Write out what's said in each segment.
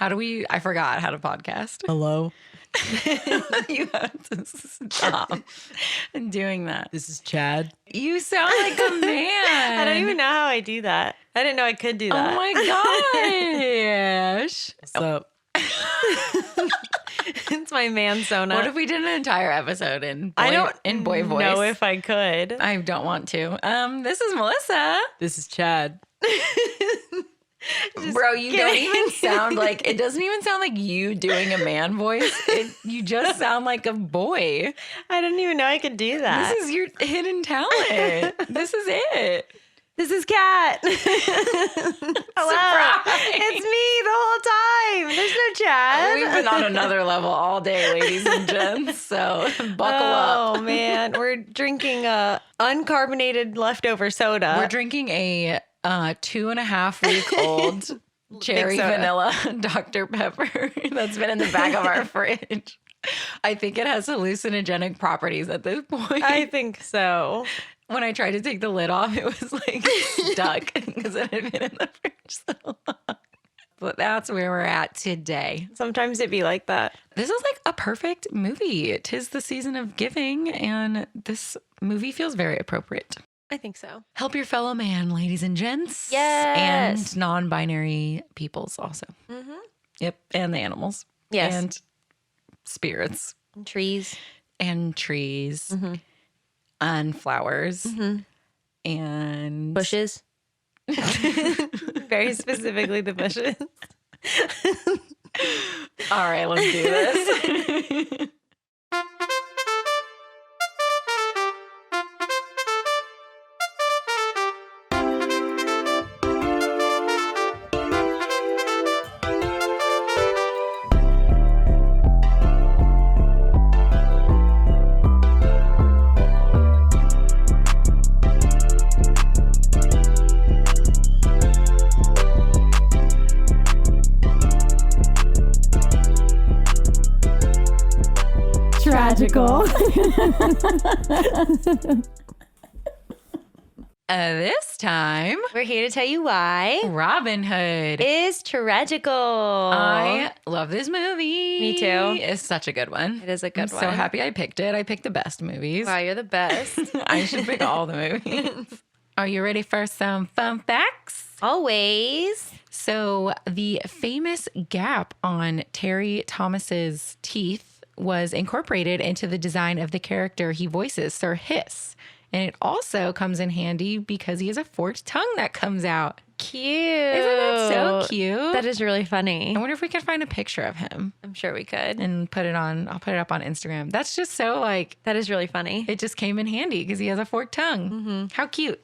I forgot how to podcast. Hello. You have to stop doing that. This is Chad. You sound like a man. I don't even know how I do that. I didn't know I could do that. Oh my gosh. What's up? It's my man-sona. What if we did an entire episode in boy, I don't boy voice? know if I could. I don't want to. This is Melissa. This is Chad. Bro, you don't even sound like, it doesn't even sound like you doing a man voice. You just sound like a boy. I didn't even know I could do that. This is your hidden talent. This is it. This is Kat. Hello. Surprise. It's me the whole time. There's no Chad. We've been on another level all day, ladies and gents. So buckle up. Oh, man. We're drinking uncarbonated leftover soda. We're drinking a 2.5-week-old cherry soda. vanilla Dr. Pepper that's been in the back of our fridge. I think it has hallucinogenic properties at this point. I think so. When I tried to take the lid off, it was like stuck because it had been in the fridge so long. But that's where we're at today. Sometimes it'd be like that. This is like a perfect movie. 'Tis the season of giving, and this movie feels very appropriate. I think so. Help your fellow man, ladies and gents. Yes. And non-binary peoples also. Mm-hmm. Yep. And the animals. Yes. And spirits. And trees. And trees. Mm-hmm. And flowers. Mm-hmm. And Bushes. Very specifically the bushes. All right, let's do this. Tragical. This time, We're here to tell you why Robin Hood. is tragical. I love this movie. Me too. It's such a good one. It is a good I'm one. so happy I picked it. I picked the best movies. Wow, you're the best. I should pick all the movies. Are you ready for some fun facts? Always. So the famous gap on Terry Thomas's teeth was incorporated into the design of the character he voices, Sir Hiss. And it also comes in handy because he has a forked tongue that comes out. Cute. Isn't that so cute? That is really funny. I wonder if we could find a picture of him I'm sure we could. and put it on. I'll put it up on Instagram. That's just so like, That is really funny. it just came in handy because he has a forked tongue. How cute.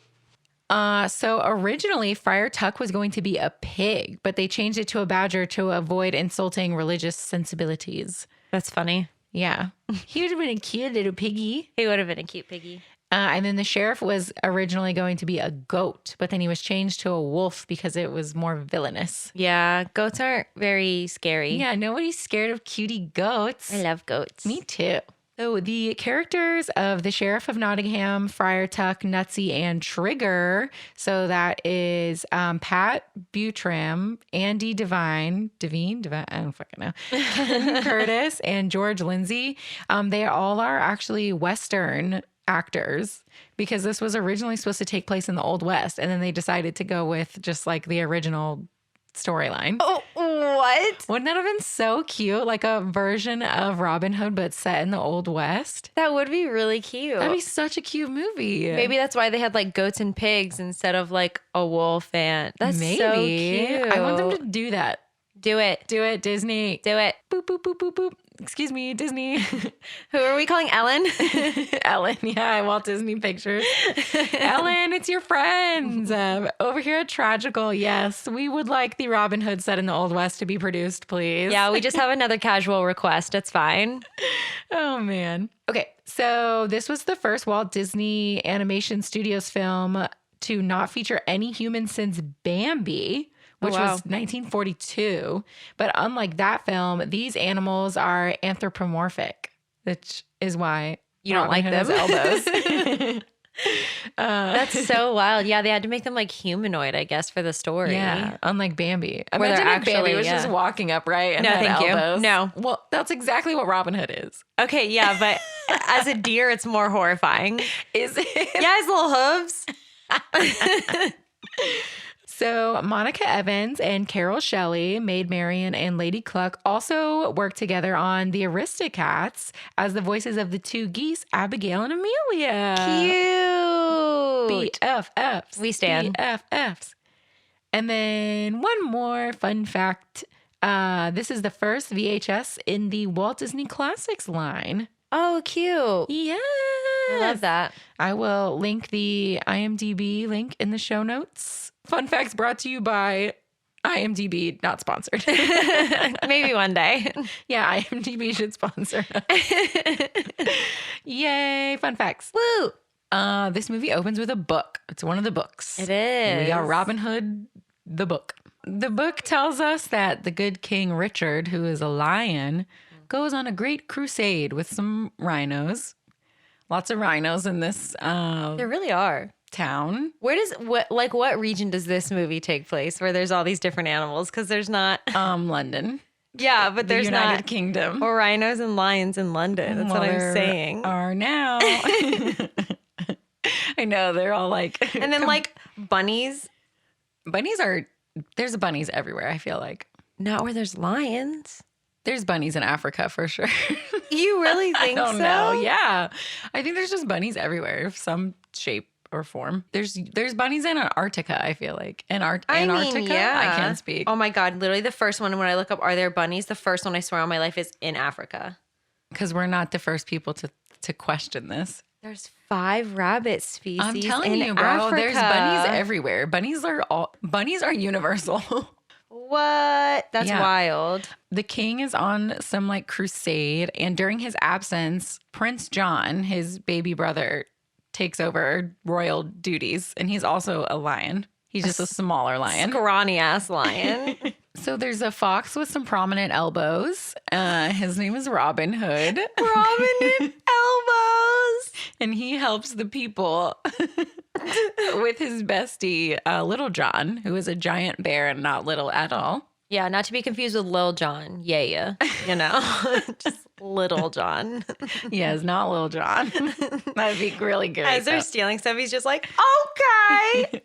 So originally Friar Tuck was going to be a pig, but they changed it to a badger to avoid insulting religious sensibilities. That's funny. Yeah. He would have been a cute little piggy. He would have been a cute piggy. And then the sheriff was originally going to be a goat, but then he was changed to a wolf because it was more villainous. Yeah, goats aren't very scary. Yeah, nobody's scared of cutie goats. I love goats. Me too. So the characters of the Sheriff of Nottingham, Friar Tuck, Nutsy, and Trigger. So that is Pat Buttram, Andy Devine, I don't fucking know, Ken Curtis, and George Lindsay. They all are actually Western actors because this was originally supposed to take place in the Old West, and then they decided to go with just like the original storyline. Oh, what? Wouldn't that have been so cute? Like a version of Robin Hood, but set in the Old West? That would be really cute. That'd be such a cute movie. Maybe that's why they had like goats and pigs instead of like a wolf and that's so cute. I want them to do that. Do it. Do it, Disney. Do it. Boop, boop, boop, boop, boop. Excuse me, Disney. Who are we calling Ellen? Ellen, yeah, Walt Disney Pictures. Ellen, it's your friends. Over here at Tragical, yes, we would like the Robin Hood set in the Old West to be produced, please. Yeah, we just have another casual request. It's fine. Oh, man. Okay, so this was the first Walt Disney Animation Studios film to not feature any humans since Bambi, which was 1942. But unlike that film, these animals are anthropomorphic, which is why You don't Robin like Hood them. has elbows. That's so wild. Yeah, they had to make them like humanoid, I guess, for the story. Yeah, unlike Bambi. Where they're Imagine if Bambi actually, was just walking upright and had thank elbows. you. No. Well, that's exactly what Robin Hood is. Okay, yeah, but as a deer, it's more horrifying. Is it? Yeah, his little hooves. So Monica Evans and Carol Shelley, Maid Marian and Lady Cluck, also worked together on The Aristocats as the voices of the two geese, Abigail and Amelia. Cute. BFFs. We stand. BFFs. And then one more fun fact. This is the first VHS in the Walt Disney Classics line. Oh, cute. Yes. I love that. I will link the IMDb link in the show notes. Fun facts brought to you by IMDb, not sponsored. Maybe one day. Yeah, IMDb should sponsor us. Yay, fun facts. Woo. This movie opens with a book. It's one of the books. It is. We got Robin Hood, the book. The book tells us that the good King Richard, who is a lion, goes on a great crusade with some rhinos. Lots of rhinos in this There really are. town. What region does this movie take place where there's all these different animals? Because there's not. London. Yeah, but The there's United not Kingdom. or rhinos and lions in London. That's what I'm saying. Are now. I know, they're all like. And then like bunnies. Bunnies are. There's bunnies everywhere, I feel like. Not where there's lions. There's bunnies in Africa for sure. You really think so? I don't know. Yeah. I think there's just bunnies everywhere of some shape or form. There's bunnies in Antarctica, I feel like. Antarctica? Yeah. I can't speak. Oh my God. Literally the first one when I look up, are there bunnies? The first one I swear on my life is in Africa. Because we're not the first people to question this. There's 5 rabbit species. I'm telling in you, bro. Africa. There's bunnies everywhere. Bunnies are universal. What? That's wild. The king is on some like crusade, and during his absence, Prince John, his baby brother, takes over royal duties, and he's also a lion. He's just a smaller lion. Scrawny ass lion. So there's a fox with some prominent elbows. His name is Robin Hood. Prominent elbows. And he helps the people with his bestie, Little John, who is a giant bear and not little at all. Yeah, not to be confused with Lil John. Yeah. You know, just Little John. Yes, not Little John. That'd be really good. As they're stealing stuff, he's just like, okay,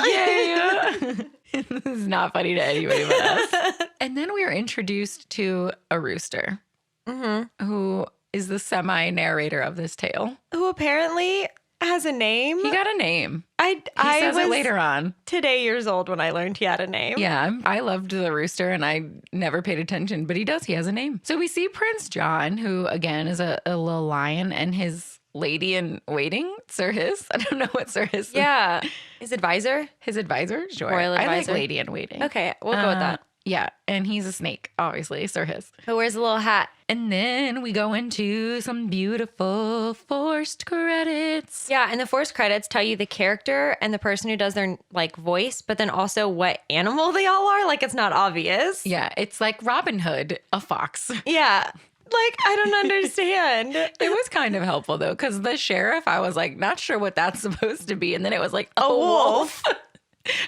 yeah. This is not funny to anybody but us. And then we are introduced to a rooster, who is the semi-narrator of this tale. Who apparently has a name. He got a name. I says was it later on. today years old when I learned he had a name. Yeah, I loved the rooster and I never paid attention, but he does. He has a name. So we see Prince John, who again is a little lion, and his lady in waiting, Sir Hiss. I don't know what Sir Hiss is. Yeah. His advisor? His advisor? Sure. Royal I advisor. like lady in waiting. Okay, we'll go with that. Yeah, and he's a snake, obviously, Sir Hiss. Who wears a little hat. And then we go into some beautiful forced credits. Yeah, and the forced credits tell you the character and the person who does their like voice, but then also what animal they all are. Like it's not obvious. Yeah, it's like Robin Hood, a fox. Yeah. Like, I don't understand. It was kind of helpful though, because the sheriff, I was like, not sure what that's supposed to be. And then it was like, a wolf.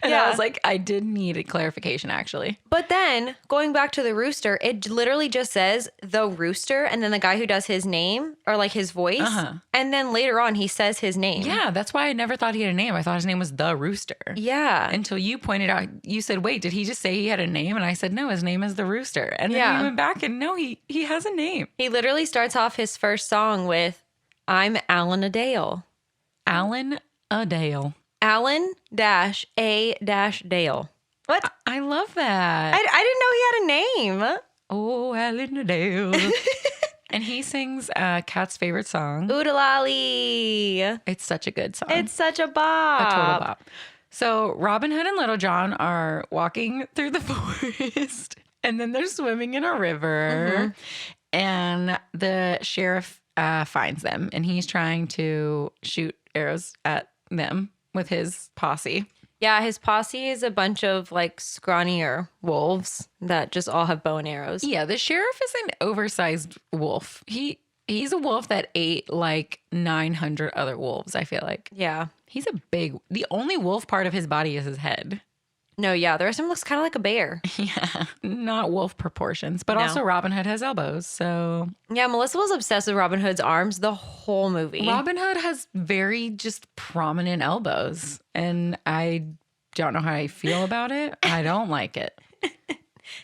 And I was like, I did need a clarification, actually. But then going back to the rooster, it literally just says the rooster and then the guy who does his name or like his voice. And then later on, he says his name. Yeah, that's why I never thought he had a name. I thought his name was the Rooster. Yeah. Until you pointed out, you said, wait, did he just say he had a name? And I said, no, his name is the Rooster. And then we went back and no, he has a name. He literally starts off his first song with, I'm Alan Adale. Alan Adale. Alan-A-Dale. What? I love that. I didn't know he had a name. Oh, Alan Adale. And he sings Kat's favorite song. Oodalali. It's such a good song. It's such a bop. A total bop. So Robin Hood and Little John are walking through the forest and then they're swimming in a river. And the sheriff finds them and he's trying to shoot arrows at them with his posse. Yeah, his posse is a bunch of like scrawnier wolves that just all have bow and arrows. Yeah, the sheriff is an oversized wolf. He's a wolf that ate like 900 other wolves, I feel like. Yeah. He's the only wolf part of his body is his head. No, yeah. The rest of him looks kind of like a bear. Yeah. Not wolf proportions. But No. also Robin Hood has elbows, so. Yeah, Melissa was obsessed with Robin Hood's arms the whole movie. Robin Hood has very just prominent elbows. And I don't know how I feel about it. I don't like it.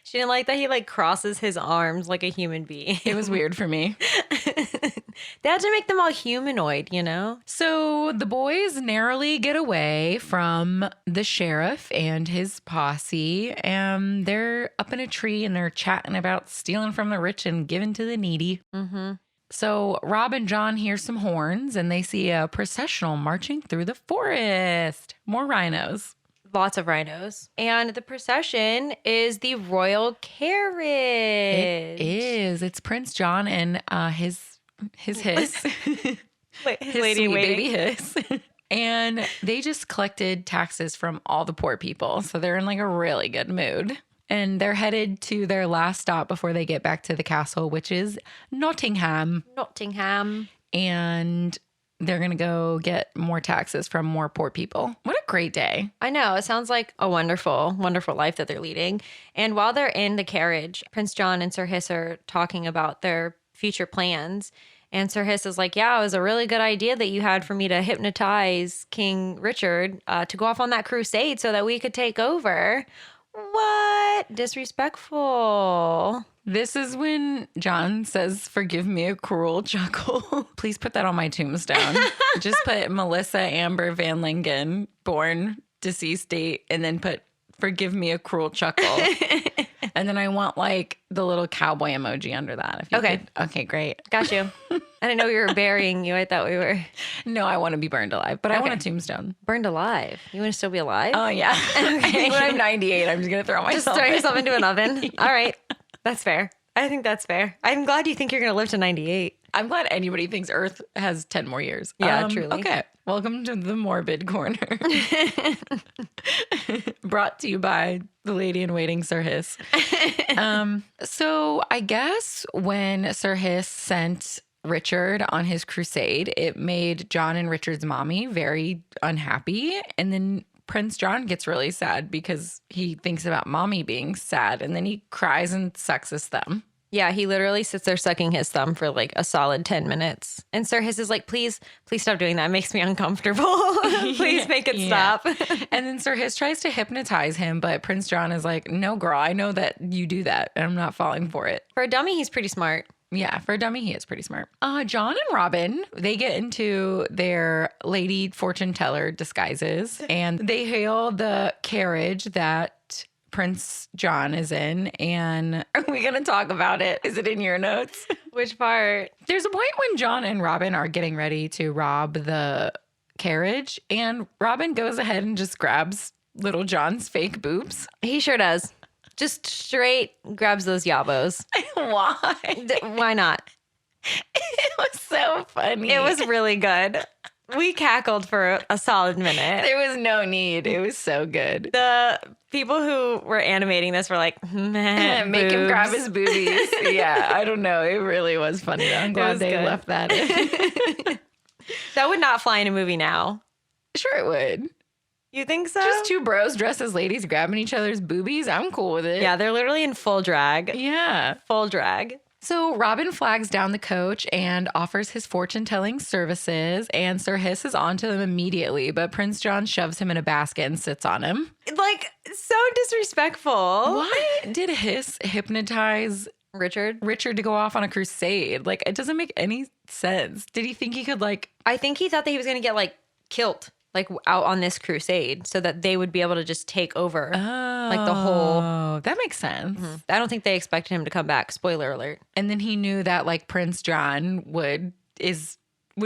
She didn't like that he like crosses his arms like a human being. It was weird for me. They had to make them all humanoid, you know? So the boys narrowly get away from the sheriff and his posse, and they're up in a tree and they're chatting about stealing from the rich and giving to the needy. Mm-hmm. So Rob and John hear some horns and they see a processional marching through the forest. More rhinos. Lots of rhinos. And the procession is the royal carriage. It is. It's Prince John and his his sweet lady in waiting. baby hiss. And they just collected taxes from all the poor people. So they're in like a really good mood. And they're headed to their last stop before they get back to the castle, which is Nottingham. Nottingham. And they're going to go get more taxes from more poor people. What a great day. I know. It sounds like a wonderful, wonderful life that they're leading. And while they're in the carriage, Prince John and Sir Hiss are talking about their future plans. And Sir Hiss is like, yeah, it was a really good idea that you had for me to hypnotize King Richard to go off on that crusade so that we could take over. What? Disrespectful. This is when John says, forgive me a cruel chuckle. Please put that on my tombstone. Just put Melissa Amber Van Lingen, born deceased date, and then put forgive me a cruel chuckle. And then I want like the little cowboy emoji under that. If you Okay. could. Okay, great. Got you. I didn't know we were burying you. I thought we were No, I want to be burned alive, but I want a Okay. tombstone. burned alive. You want to still be alive? Oh, yeah. Okay. When I'm 98, I'm just going to throw Just myself throw in. yourself into an oven. All right. That's fair. I think that's fair. I'm glad you think you're going to live to 98. I'm glad anybody thinks Earth has 10 more years. Yeah, truly. Okay. Welcome to the Morbid Corner. Brought to you by the lady in waiting, Sir Hiss. So I guess when Sir Hiss sent Richard on his crusade, it made John and Richard's mommy very unhappy. And then Prince John gets really sad because he thinks about mommy being sad. And then he cries and sucks his thumb. Yeah, he literally sits there sucking his thumb for like a solid 10 minutes. And Sir Hiss is like, please stop doing that. It makes me uncomfortable. Please make it stop. And then Sir Hiss tries to hypnotize him, but Prince John is like, no, girl, I know that you do that and I'm not falling for it. For a dummy, he's pretty smart. Yeah, for a dummy, he is pretty smart. John and Robin, they get into their lady fortune teller disguises and they hail the carriage that Prince John is in. And are we going to talk about it? Is it in your notes? Which part? There's a point when John and Robin are getting ready to rob the carriage and Robin goes ahead and just grabs little John's fake boobs. He sure does. Just straight grabs those yabos. Why? Why not? It was so funny. It was really good. We cackled for a solid minute. There was no need. It was so good. The people who were animating this were like, meh, Make him grab boobs. his boobies. Yeah, I don't know. It really was funny. I'm glad was they good. left that in. That would not fly in a movie now. Sure, it would. You think so? Just two bros dressed as ladies grabbing each other's boobies. I'm cool with it. Yeah, they're literally in full drag. Yeah. Full drag. So Robin flags down the coach and offers his fortune-telling services, and Sir Hiss is onto them immediately, but Prince John shoves him in a basket and sits on him. Like, so disrespectful. Why did Hiss hypnotize Richard? Richard to go off on a crusade? Like, it doesn't make any sense. Did he think he could, like... I think he thought that he was going to get, like, killed, like, out on this crusade so that they would be able to just take over. Like the whole... Oh, that makes sense. I don't think they expected him to come back. Spoiler alert. And then he knew that like Prince John would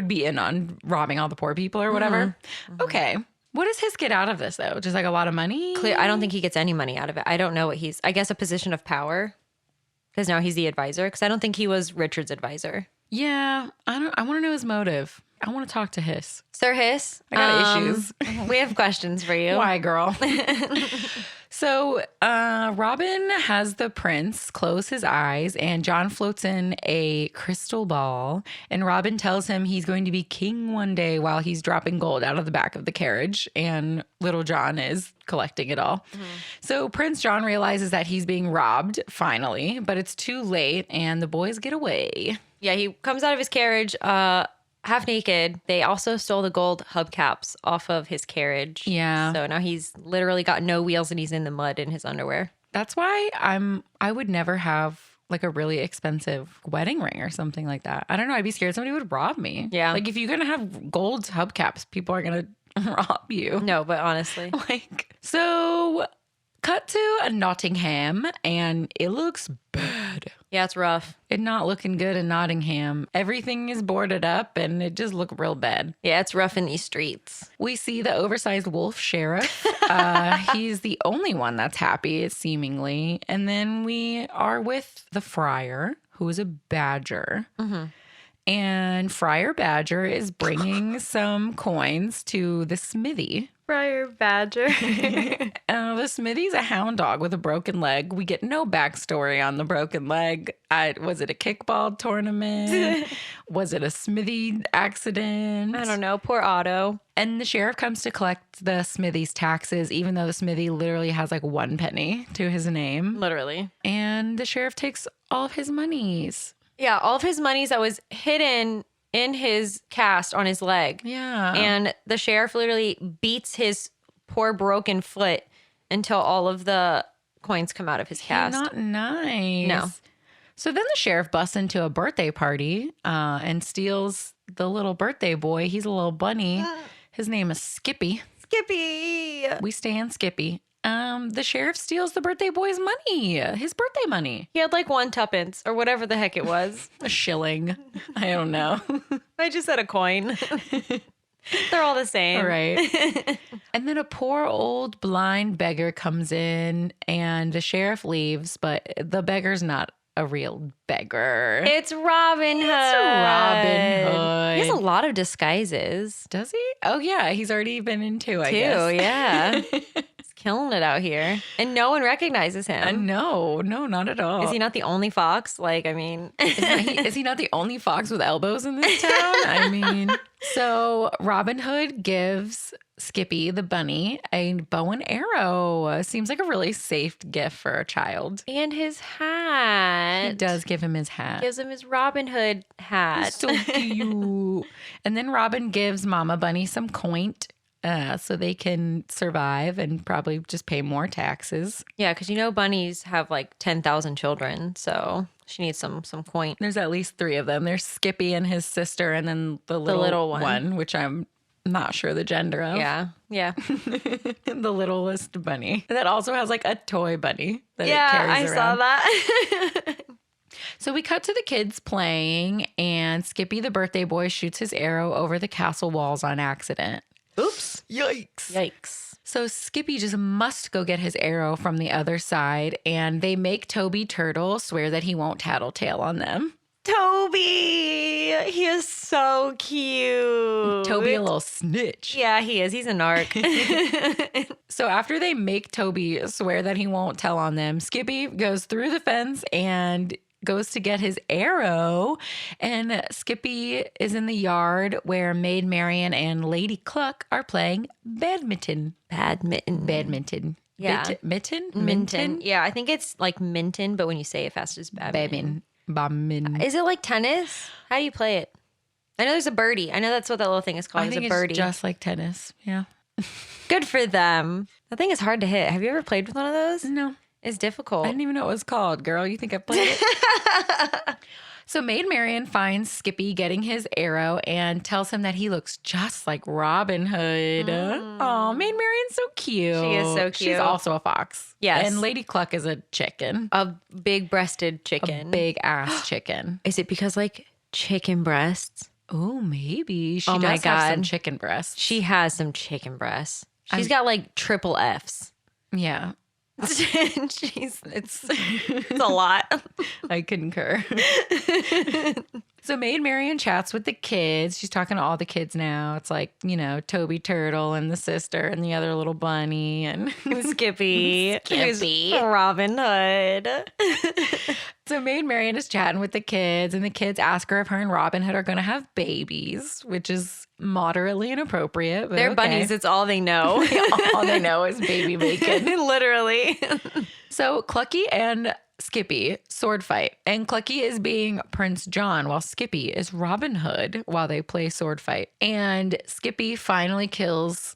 be in on robbing all the poor people or whatever. Okay. What does his get out of this though? Just like a lot of money? I don't think he gets any money out of it. I don't know what he's... I guess a position of power. Because now he's the advisor. Because I don't think he was Richard's advisor. Yeah. I want to know his motive. I want to talk to Hiss. Sir Hiss. I got issues. We have questions for you. Why, girl? So Robin has the prince close his eyes, and John floats in a crystal ball. And Robin tells him he's going to be king one day while he's dropping gold out of the back of the carriage. And little John is collecting it all. So Prince John realizes that he's being robbed finally, but it's too late and the boys get away. Yeah, he comes out of his carriage half naked. They also stole the gold hubcaps off of his carriage. Yeah. So now he's literally got no wheels and he's in the mud in his underwear. That's why I would never have like a really expensive wedding ring or something like that. I don't know. I'd be scared somebody would rob me. Yeah. Like if you're going to have gold hubcaps, people are going to rob you. No, but honestly. So cut to Nottingham and it looks bad. Yeah, it's rough. It's not looking good in Nottingham. Everything is boarded up and it just looked real bad. Yeah, it's rough in these streets. We see the oversized wolf sheriff. He's the only one that's happy, seemingly. And then we are with the friar, who is a badger. And Friar Badger is bringing some coins to the smithy. Friar Badger. The smithy's a hound dog with a broken leg. We get no backstory on the broken leg. Was it a kickball tournament? Was it a smithy accident? I don't know. Poor Otto. And the sheriff comes to collect the smithy's taxes, even though the smithy literally has like 1 penny to his name. Literally. And the sheriff takes all of his monies. Yeah, all of his monies that was hidden in his cast on his leg. Yeah. And the sheriff literally beats his poor broken foot until all of the coins come out of his cast. Not nice. No. So then the sheriff busts into a birthday party and steals the little birthday boy. He's a little bunny. His name is Skippy. Skippy. We stand Skippy. The sheriff steals the birthday boy's money, his birthday money. He had like 1 tuppence or whatever the heck it was. A shilling. I don't know. I just said a coin. They're all the same. Right. And then a poor old blind beggar comes in and the sheriff leaves, but the beggar's not a real beggar. It's Robin Hood. It's Robin Hood. He has a lot of disguises. Does he? Oh, yeah. He's already been in 2, I Too, guess. yeah. He's killing it out here. And no one recognizes him. No, not at all. Is he not the only fox? Like, I mean. Is he not the only fox with elbows in this town? I mean, so Robin Hood gives Skippy the bunny a bow and arrow. Seems like a really safe gift for a child. And his hat. He does give him his hat. Gives him his Robin Hood hat. It's so cute. And then Robin gives Mama Bunny some coin so they can survive and probably just pay more taxes. Yeah, because you know bunnies have like 10,000 children, so she needs some coin. There's at least 3 of them. There's Skippy and his sister, and then the little one, which I'm not sure the gender of. Yeah. The littlest bunny. That also has like a toy bunny that it Yeah, carries I around. saw that. So we cut to the kids playing, and Skippy the birthday boy shoots his arrow over the castle walls on accident. Oops. Yikes. Yikes. So Skippy just must go get his arrow from the other side, and they make Toby Turtle swear that he won't tattletale on them. Toby! He is so cute. Toby, a little snitch. Yeah, he is. He's a narc. So after they make Toby swear that he won't tell on them, Skippy goes through the fence and goes to get his arrow. And Skippy is in the yard where Maid Marian and Lady Cluck are playing badminton. Badminton. Yeah. Mitten? Minton. Yeah, I think it's like Minton, but when you say it fast, it's badminton. Badminton. Is it like tennis? How do you play it? I know there's a birdie. I know that's what that little thing is called. I think it's a birdie. it's just like tennis. Yeah. Good for them. The thing is hard to hit. Have you ever played with one of those? No. It's difficult. I didn't even know what it was called, girl. You think I played it? So Maid Marian finds Skippy getting his arrow and tells him that he looks just like Robin Hood. Oh, Maid Marian's so cute. She is so cute. She's also a fox. Yes. And Lady Cluck is a chicken. A big-breasted chicken. A big-ass chicken. Is it because like chicken breasts? Oh, maybe. She Oh my does have some God. chicken breasts. She has some chicken breasts. She's got like triple Fs. Yeah. It's a lot. I concur. So Maid Marian chats with the kids. She's talking to all the kids now. It's like, Toby Turtle and the sister and the other little bunny and Skippy. Skippy. Who's Robin Hood. So Maid Marian is chatting with the kids, and the kids ask her if her and Robin Hood are going to have babies, which is moderately inappropriate. But They're okay. bunnies. It's all they know. All they know is baby bacon. Literally. So Clucky and Skippy sword fight, and Clucky is being Prince John while Skippy is Robin Hood while they play sword fight. And Skippy finally kills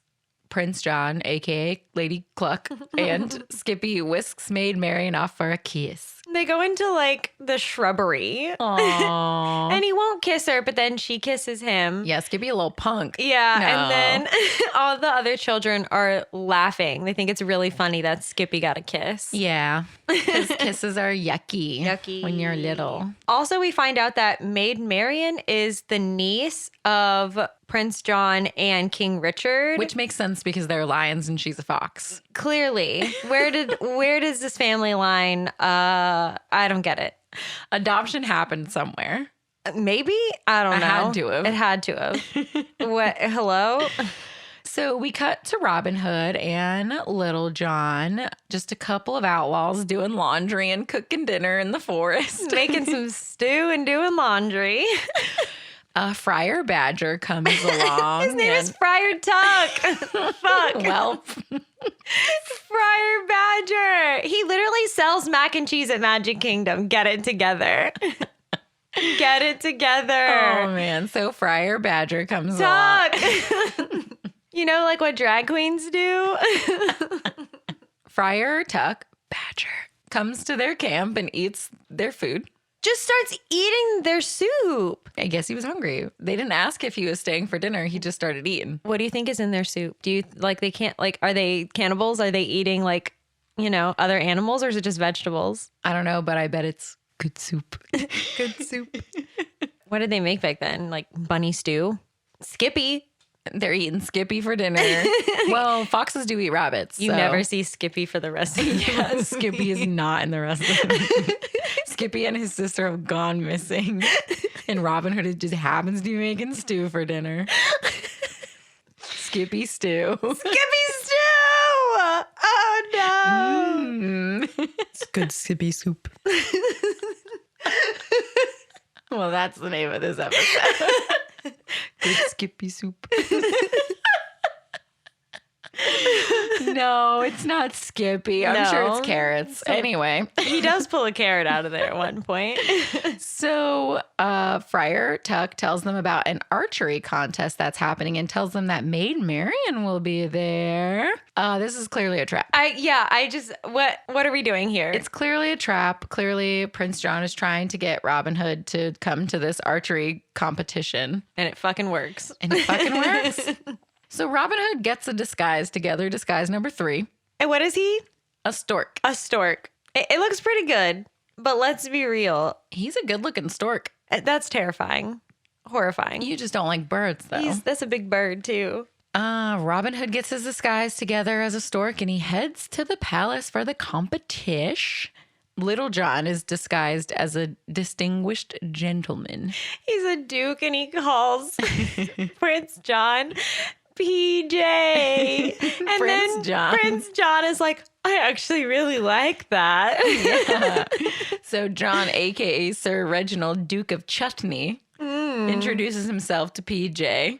Prince John, aka Lady Cluck, and Skippy whisks Maid Marian off for a kiss. They go into like the shrubbery. Aww. And he won't kiss her, but then she kisses him. Yeah, Skippy a little punk. Yeah, No. and then all the other children are laughing. They think it's really funny that Skippy got a kiss. Yeah, because kisses are yucky. Yucky. When you're little. Also, we find out that Maid Marian is the niece of Prince John and King Richard. Which makes sense because they're lions and she's a fox. Clearly, where does this family line? I don't get it. Adoption happened somewhere. Maybe? I don't know. had to have. It had to have. What? Hello? So we cut to Robin Hood and Little John, just a couple of outlaws doing laundry and cooking dinner in the forest. Making some stew and doing laundry. Friar Badger comes along. His name is Friar Tuck. Fuck. Well, Friar Badger. He literally sells mac and cheese at Magic Kingdom. Get it together. Get it together. oh man. So Friar Badger comes along. Tuck. You know, like what drag queens do? Friar Tuck Badger comes to their camp and eats their food. Just starts eating their soup. I guess he was hungry. They didn't ask if he was staying for dinner. He just started eating. What do you think is in their soup? Do you they can't are they cannibals? Are they eating other animals, or is it just vegetables? I don't know, but I bet it's good soup. Good soup. What did they make back then? Like bunny stew? Skippy. They're eating Skippy for dinner. Well, foxes do eat rabbits. You so. never see Skippy for the rest of the Yeah, Skippy is not in the rest of the movie. Skippy and his sister have gone missing. And Robin Hood just happens to be making stew for dinner. Skippy stew. Skippy stew! Oh no! It's good Skippy soup. Well, that's the name of this episode. Good Skippy soup. No, it's not Skippy. I'm sure it's carrots. Anyway. He does pull a carrot out of there at one point. So Friar Tuck tells them about an archery contest that's happening and tells them that Maid Marian will be there. This is clearly a trap. What are we doing here? It's clearly a trap. Clearly, Prince John is trying to get Robin Hood to come to this archery competition. And it fucking works. And it fucking works. So Robin Hood gets a disguise together, disguise number 3. And what is he? A stork. A stork. It looks pretty good, but let's be real. He's a good-looking stork. That's terrifying. Horrifying. You just don't like birds, though. That's a big bird, too. Robin Hood gets his disguise together as a stork and he heads to the palace for the competition. Little John is disguised as a distinguished gentleman. He's a duke and he calls Prince John PJ. And then John. Prince John is like, I actually really like that. Yeah. So John, aka Sir Reginald, Duke of Chutney, introduces himself to PJ.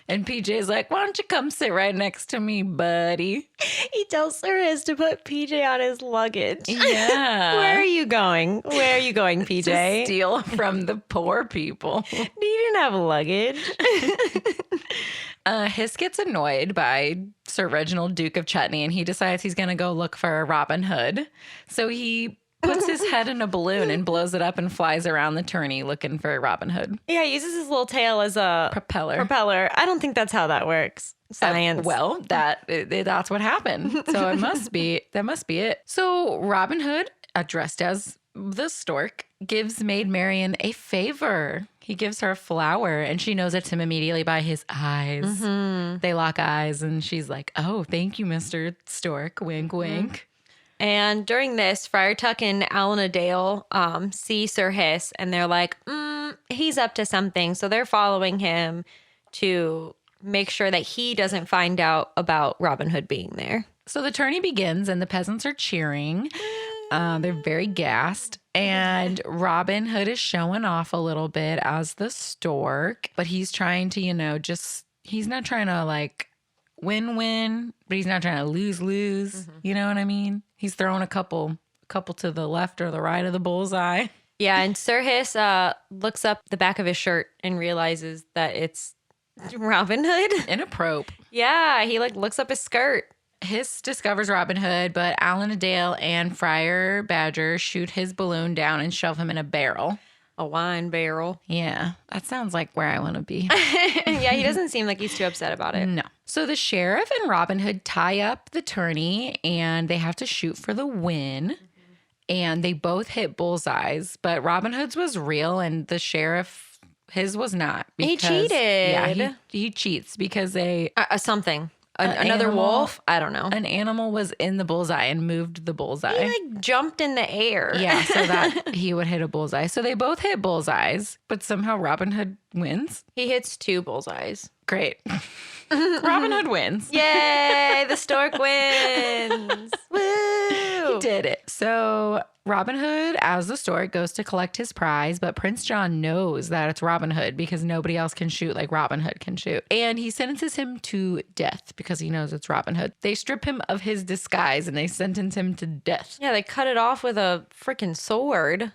And PJ's like, why don't you come sit right next to me, buddy? He tells Sir Riz to put PJ on his luggage. Yeah. Where are you going? Where are you going, PJ? To steal from the poor people. You didn't have luggage. Hiss gets annoyed by Sir Reginald, Duke of Chutney, and he decides he's going to go look for Robin Hood. So he puts his head in a balloon and blows it up and flies around the tourney looking for Robin Hood. Yeah, he uses his little tail as a Propeller. I don't think that's how that works. Science. Well, that's what happened. So that must be it. So Robin Hood, dressed as the stork, gives Maid Marian a favor. He gives her a flower, and she knows it's him immediately by his eyes. Mm-hmm. They lock eyes, and she's like, "Oh, thank you, Mr. Stork." Wink, wink. And during this, Friar Tuck and Alan Dale see Sir Hiss, and they're like, he's up to something. So they're following him to make sure that he doesn't find out about Robin Hood being there. So the tourney begins and the peasants are cheering. They're very gassed. And Robin Hood is showing off a little bit as the stork, but he's trying to, he's not trying to like win, but he's not trying to lose. You know what I mean? He's throwing a couple to the left or the right of the bullseye. Yeah, and Sir Hiss looks up the back of his shirt and realizes that it's Robin Hood. In a probe. Yeah, he like looks up his skirt. Hiss discovers Robin Hood, but Alan Adale and Friar Badger shoot his balloon down and shove him in a barrel. A wine barrel. Yeah, that sounds like where I want to be. Yeah, he doesn't seem like he's too upset about it. No. So the sheriff and Robin Hood tie up the tourney and they have to shoot for the win. And they both hit bullseyes, but Robin Hood's was real and the sheriff, his was not. He cheated. Yeah, he cheats because Something. Another animal, wolf? I don't know. An animal was in the bullseye and moved the bullseye. He like jumped in the air. Yeah, so that he would hit a bullseye. So they both hit bullseyes, but somehow Robin Hood wins. He hits 2 bullseyes. Great. Robin Hood wins. Yay, the stork wins. Woo! He did it. So Robin Hood, as the stork, goes to collect his prize, but Prince John knows that it's Robin Hood because nobody else can shoot like Robin Hood can shoot. And he sentences him to death because he knows it's Robin Hood. They strip him of his disguise and they sentence him to death. Yeah, they cut it off with a freaking sword.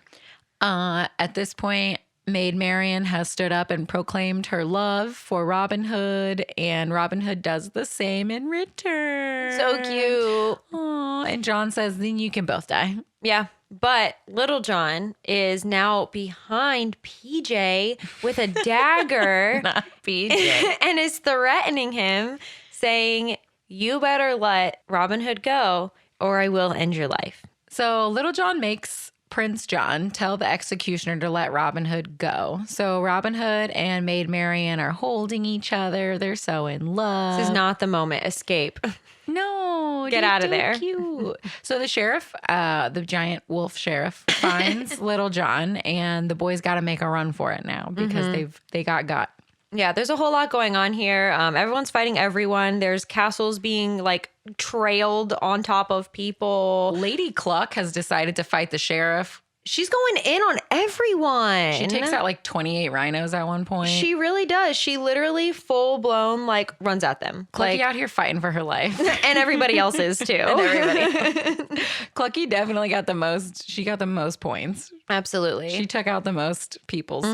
At this point, Maid Marian has stood up and proclaimed her love for Robin Hood, and Robin Hood does the same in return. So cute. Aww. And John says, then you can both die. Yeah. But Little John is now behind PJ with a dagger. Not PJ. And is threatening him, saying, you better let Robin Hood go or I will end your life. So Little John makes Prince John tell the executioner to let Robin Hood go. So Robin Hood and Maid Marian are holding each other. They're so in love. This is not the moment. Escape. No, Get out of there. Cute. So the sheriff, the giant wolf sheriff, finds Little John, and the boys got to make a run for it now because they got. Yeah, there's a whole lot going on here. Everyone's fighting everyone. There's castles being like trailed on top of people. Lady Cluck has decided to fight the sheriff. She's going in on everyone. She takes out like 28 rhinos at one point. She really does. She literally full blown like runs at them. Clucky like out here fighting for her life. And everybody else is too. And everybody. Clucky definitely got the most. She got the most points. Absolutely. She took out the most peoples.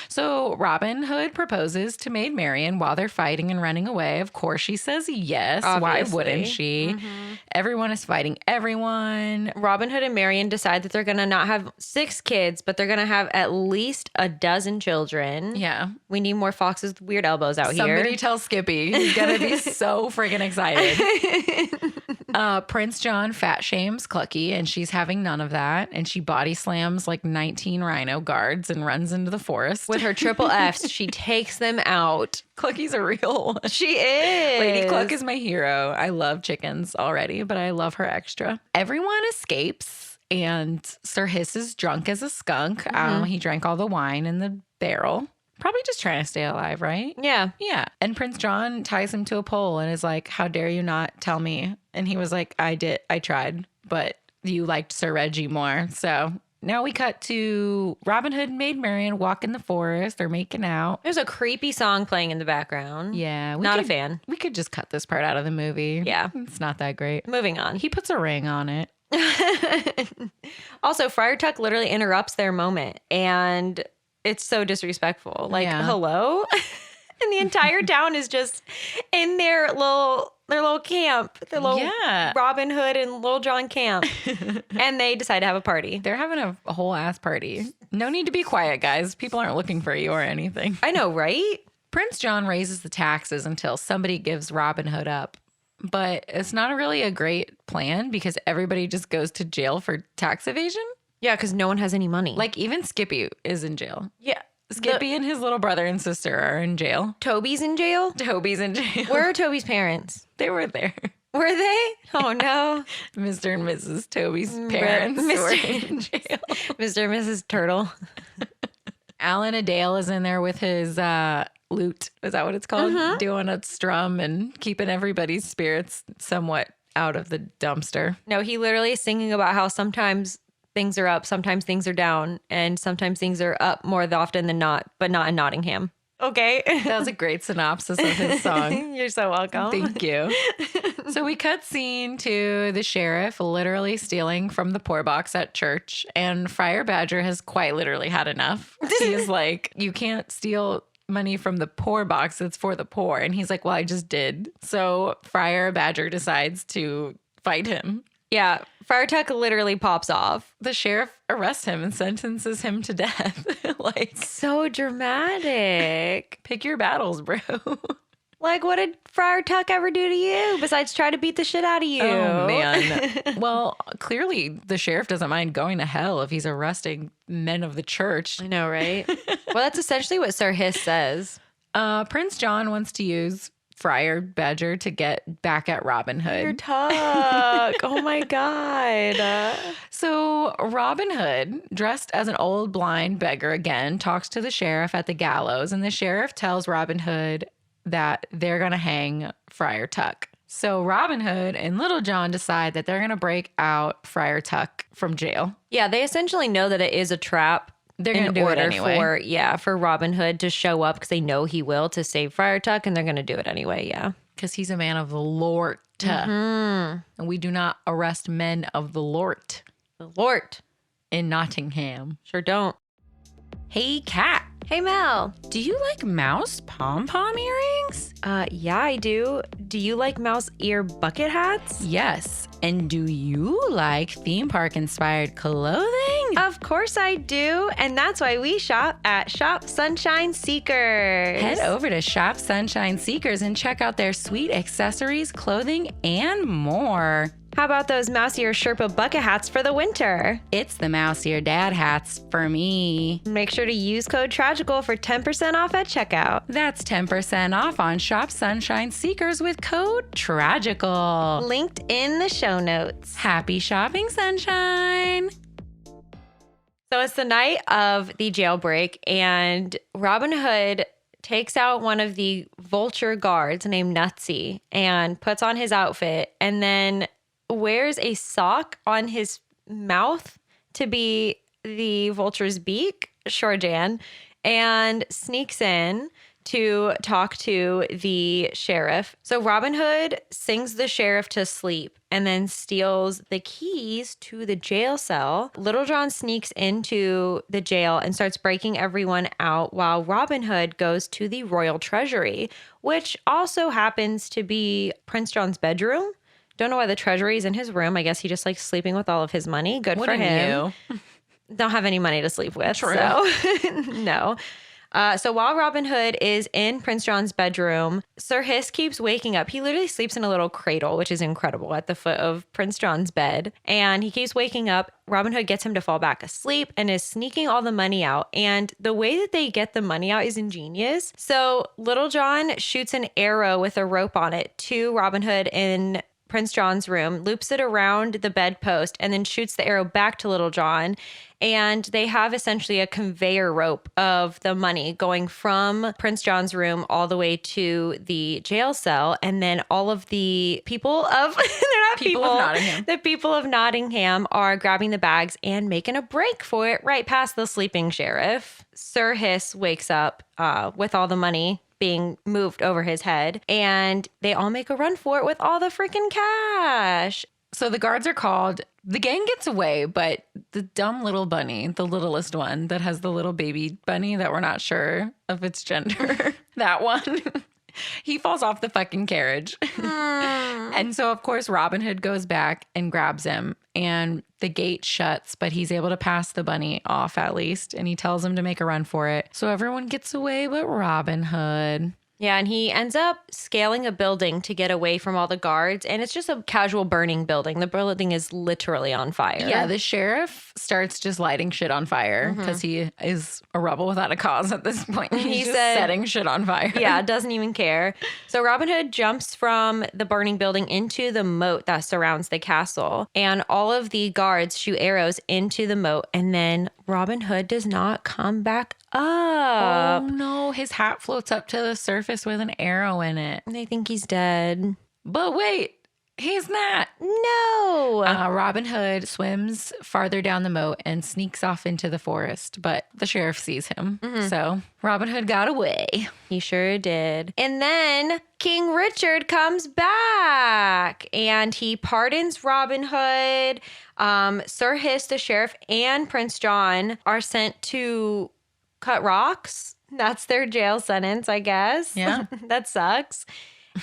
So Robin Hood proposes to Maid Marian while they're fighting and running away. Of course, she says yes. Obviously. Why wouldn't she? Everyone is fighting everyone. Robin Hood and Marian decide that they're going to not have 6 kids, but they're going to have at least a dozen children. Yeah. We need more foxes with weird elbows out here. Somebody tell Skippy. He's going to be so freaking excited. Prince John fat shames Clucky, and she's having none of that. And she body slams like 19 rhino guards and runs into the forest. With her triple Fs, she takes them out. Clucky's a real one. She is. Lady Cluck is my hero. I love chickens already, but I love her extra. Everyone escapes, and Sir Hiss is drunk as a skunk. He drank all the wine in the barrel. Probably just trying to stay alive, right? Yeah. Yeah. And Prince John ties him to a pole and is like, how dare you not tell me? And he was like, I tried, but you liked Sir Reggie more. So now we cut to Robin Hood and Maid Marian walk in the forest. They're making out. There's a creepy song playing in the background. Yeah. Not a fan. We could just cut this part out of the movie. Yeah. It's not that great. Moving on. He puts a ring on it. Also, Friar Tuck literally interrupts their moment, and it's so disrespectful. Like, hello? And the entire town is just in their little camp, their little Robin Hood and Little John camp. And they decide to have a party. They're having a whole ass party. No need to be quiet, guys. People aren't looking for you or anything. I know, right? Prince John raises the taxes until somebody gives Robin Hood up. But it's not really a great plan because everybody just goes to jail for tax evasion. Yeah, because no one has any money. Like even Skippy is in jail. Yeah. Skippy and his little brother and sister are in jail. Toby's in jail? Toby's in jail. Where are Toby's parents? They were there. Were they? Oh, no. Mr. and Mrs. Toby's parents were in jail. Mr. and Mrs. Turtle. Alan Adale is in there with his lute. Is that what it's called? Doing a strum and keeping everybody's spirits somewhat out of the dumpster. No, he literally is singing about how sometimes things are up, sometimes things are down, and sometimes things are up more often than not, but not in Nottingham. Okay. That was a great synopsis of his song. You're so welcome. Thank you. So we cut scene to the sheriff literally stealing from the poor box at church, and Friar Badger has quite literally had enough. He's like, you can't steal money from the poor box. It's for the poor. And he's like, well, I just did. So Friar Badger decides to fight him. Yeah. Friar Tuck literally pops off. The sheriff arrests him and sentences him to death. Like, so dramatic. Pick your battles, bro. Like, what did Friar Tuck ever do to you besides try to beat the shit out of you? Oh, man. Well, clearly the sheriff doesn't mind going to hell if he's arresting men of the church. I know, right? Well, that's essentially what Sir Hiss says. Prince John wants to use Friar Badger to get back at Robin Hood. Your Tuck. Oh, my God. So Robin Hood, dressed as an old blind beggar again, talks to the sheriff at the gallows, and the sheriff tells Robin Hood that they're going to hang Friar Tuck. So Robin Hood and Little John decide that they're going to break out Friar Tuck from jail. Yeah, they essentially know that it is a trap. They're going to do it anyway. For Robin Hood to show up because they know he will to save Friar Tuck, and they're going to do it anyway, yeah. Because he's a man of the Lord. And we do not arrest men of the Lord. The Lord. In Nottingham. Sure don't. Hey, Kat. Hey, Mel. Do you like mouse pom-pom earrings? Yeah, I do. Do you like mouse ear bucket hats? Yes. And do you like theme park inspired clothing? Of course I do. And that's why we shop at Shop Sunshine Seekers. Head over to Shop Sunshine Seekers and check out their sweet accessories, clothing, and more. How about those mouse ear Sherpa bucket hats for the winter? It's the mouse ear dad hats for me. Make sure to use code Tragical for 10% off at checkout. That's 10% off on Shop Sunshine Seekers with code Tragical. Linked in the show notes. Happy shopping, sunshine. So it's the night of the jailbreak, and Robin Hood takes out one of the vulture guards named Nutsy and puts on his outfit, and then wears a sock on his mouth to be the vulture's beak, sure Jan, and sneaks in to talk to the sheriff. So Robin Hood sings the sheriff to sleep and then steals the keys to the jail cell. Little John sneaks into the jail and starts breaking everyone out while Robin Hood goes to the royal treasury, which also happens to be Prince John's bedroom. Don't know why the treasury is in his room. I guess he just likes sleeping with all of his money. Good for him. Don't have any money to sleep with. True. So no. So while Robin Hood is in Prince John's bedroom, Sir Hiss keeps waking up. He literally sleeps in a little cradle, which is incredible, at the foot of Prince John's bed. And he keeps waking up. Robin Hood gets him to fall back asleep and is sneaking all the money out. And the way that they get the money out is ingenious. So Little John shoots an arrow with a rope on it to Robin Hood in Prince John's room, loops it around the bedpost, and then shoots the arrow back to Little John. And they have essentially a conveyor rope of the money going from Prince John's room all the way to the jail cell. And then all of the people of, they're not people of Nottingham. The people of Nottingham are grabbing the bags and making a break for it right past the sleeping sheriff. Sir Hiss wakes up with all the money being moved over his head, and they all make a run for it with all the freaking cash. So the guards are called. The gang gets away, but the dumb little bunny, the littlest one that has the little baby bunny that we're not sure of its gender, that one, he falls off the fucking carriage. And so, of course, Robin Hood goes back and grabs him, and the gate shuts, but he's able to pass the bunny off at least, and he tells him to make a run for it. So everyone gets away but Robin Hood. Yeah, and he ends up scaling a building to get away from all the guards, and it's just a casual burning building. The building is literally on fire. Yeah, the sheriff starts just lighting shit on fire because he is a rebel without a cause at this point. He's just setting shit on fire. Yeah, doesn't even care. So Robin Hood jumps from the burning building into the moat that surrounds the castle, and all of the guards shoot arrows into the moat, and then Robin Hood does not come back up. Oh no, his hat floats up to the surface with an arrow in it. They think he's dead. But wait, he's not. No. Robin Hood swims farther down the moat and sneaks off into the forest, but the sheriff sees him. So Robin Hood got away. He sure did. And then King Richard comes back and he pardons Robin Hood. Sir Hiss, the sheriff, and Prince John are sent to cut rocks. That's their jail sentence, I guess. Yeah. That sucks.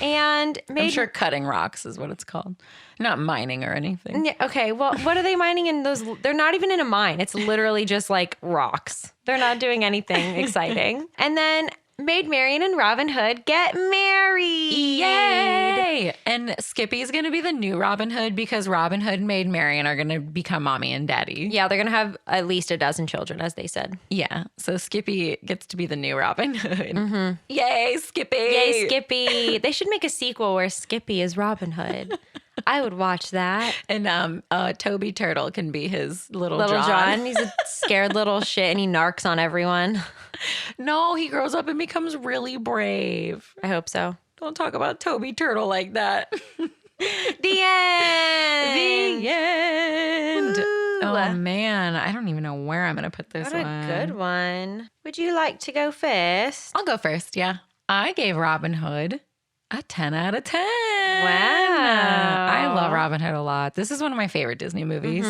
And I'm sure cutting rocks is what it's called. Not mining or anything. Yeah, okay, well, what are they mining in those? They're not even in a mine. It's literally just like rocks. They're not doing anything exciting. And then Maid Marian and Robin Hood get married. Yay! And Skippy's going to be the new Robin Hood because Robin Hood and Maid Marian are going to become mommy and daddy. Yeah, they're going to have at least a dozen children, as they said. Yeah, so Skippy gets to be the new Robin Hood. Yay, Skippy! Yay, Skippy. They should make a sequel where Skippy is Robin Hood. I would watch that. And Toby Turtle can be his little John. He's a scared little shit and he narcs on everyone. No, he grows up and becomes really brave. I hope so. Don't talk about Toby Turtle like that. The end. The end. Woo. Oh, man. I don't even know where I'm going to put this What one. a good one. Would you like to go first? I'll go first, yeah. I gave Robin Hood a 10 out of 10. Wow. I love Robin Hood a lot. This is one of my favorite Disney movies.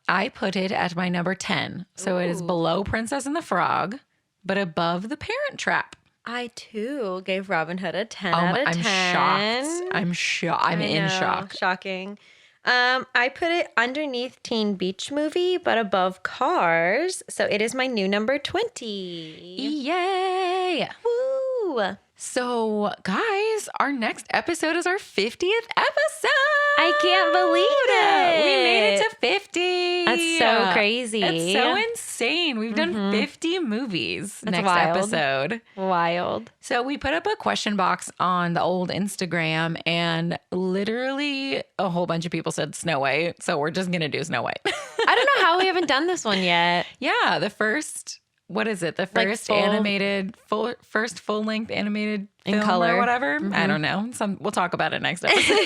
I put it at my number 10. So it is below Princess and the Frog, but above The Parent Trap. I, too, gave Robin Hood a 10 out of 10. I'm shocked. I'm in shock. Shocking. I put it underneath Teen Beach Movie, but above Cars. So it is my new number 20. Yay. Woo. So, guys, our next episode is our 50th episode. I can't believe it. We made it to 50. That's so crazy. It's so insane. We've done 50 movies next wild. episode. Wild. So we put up a question box on the old Instagram and literally a whole bunch of people said Snow White. So we're just going to do Snow White. I don't know how we haven't done this one yet. Yeah, the first... What is it? The first first full length animated film in color or whatever. I don't know. We'll talk about it next episode.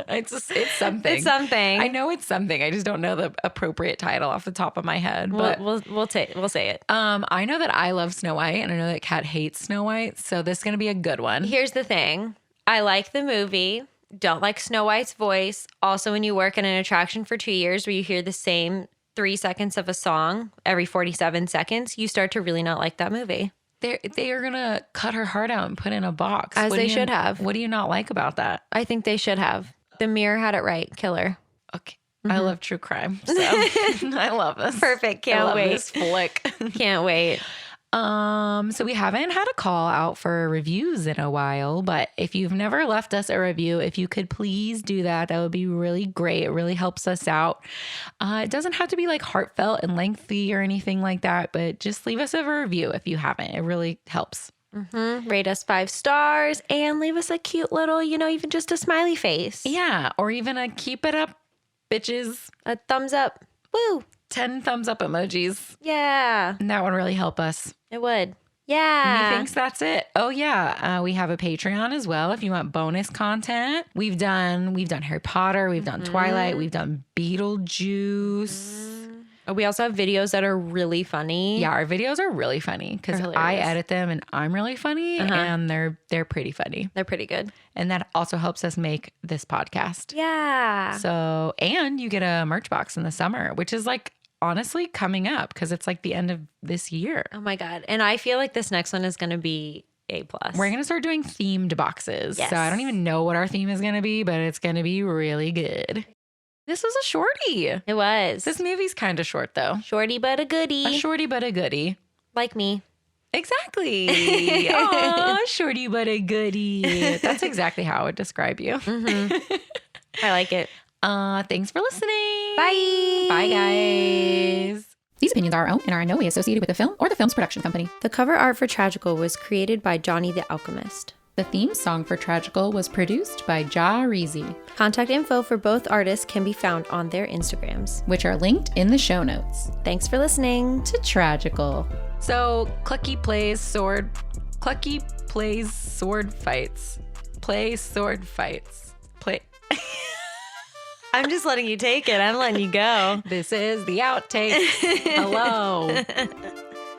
It's something. It's something. I know it's something. I just don't know the appropriate title off the top of my head. But We'll say it. I know that I love Snow White, and I know that Kat hates Snow White, so this is gonna be a good one. Here's the thing. I like the movie. Don't like Snow White's voice. Also, when you work in an attraction for 2 years where you hear the same 3 seconds of a song every 47 seconds, you start to really not like that movie. They are gonna cut her heart out and put in a box. As they should have. What do you not like about that? I think they should have. The Mirror had it right. Killer. Okay. I love true crime. So I love this. Perfect. Can't wait. This flick. Can't wait. So we haven't had a call out for reviews in a while, but if you've never left us a review, if you could please do that, that would be really great. It really helps us out. It doesn't have to be like heartfelt and lengthy or anything like that, but just leave us a review if you haven't. It really helps. Rate us 5 stars and leave us a cute little, even just a smiley face. Yeah. Or even a keep it up, bitches. A thumbs up. Woo. 10 thumbs up emojis. Yeah. And that would really help us. It would. Yeah. Methinks that's it. Oh yeah, we have a Patreon as well. If you want bonus content, we've done Harry Potter, we've done Twilight, we've done Beetlejuice. We also have videos that are really funny. Yeah, our videos are really funny because I edit them and I'm really funny, and they're pretty funny. They're pretty good, and that also helps us make this podcast. Yeah. So, and you get a merch box in the summer, which is like honestly coming up because it's like the end of this year. Oh my God. And I feel like this next one is going to be A+. We're going to start doing themed boxes. Yes. So I don't even know what our theme is going to be, but it's going to be really good. This was a shorty. It was. This movie's kind of short though. Shorty but a goodie. A shorty but a goodie. Like me. Exactly. Aw, shorty but a goodie. That's exactly how I would describe you. I like it. Thanks for listening. Bye. Bye, guys. These opinions are our own and are in no way associated with the film or the film's production company. The cover art for Tragical was created by Johnny the Alchemist. The theme song for Tragical was produced by Jahreezy, Contact info for both artists can be found on their Instagrams, which are linked in the show notes. Thanks for listening to Tragical. So Clucky plays sword fights. Play sword fights. Play. I'm just letting you take it. I'm letting you go. This is the outtake. Hello.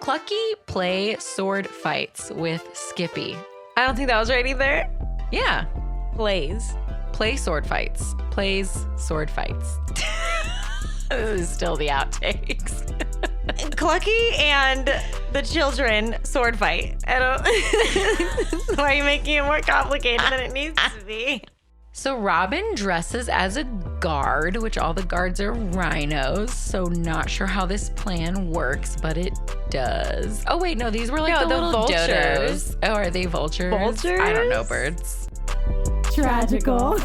Clucky play sword fights with Skippy. I don't think that was right either. Yeah. Play sword fights. Plays sword fights. This is still the outtakes. Clucky and the children sword fight. I don't. Why are you making it more complicated than it needs to be? So Robin dresses as a guard, which all the guards are rhinos. So not sure how this plan works, but it does. Oh wait, no, these were like the little vultures. dodos. Oh, are they vultures? Vultures? I don't know, birds. Tragical.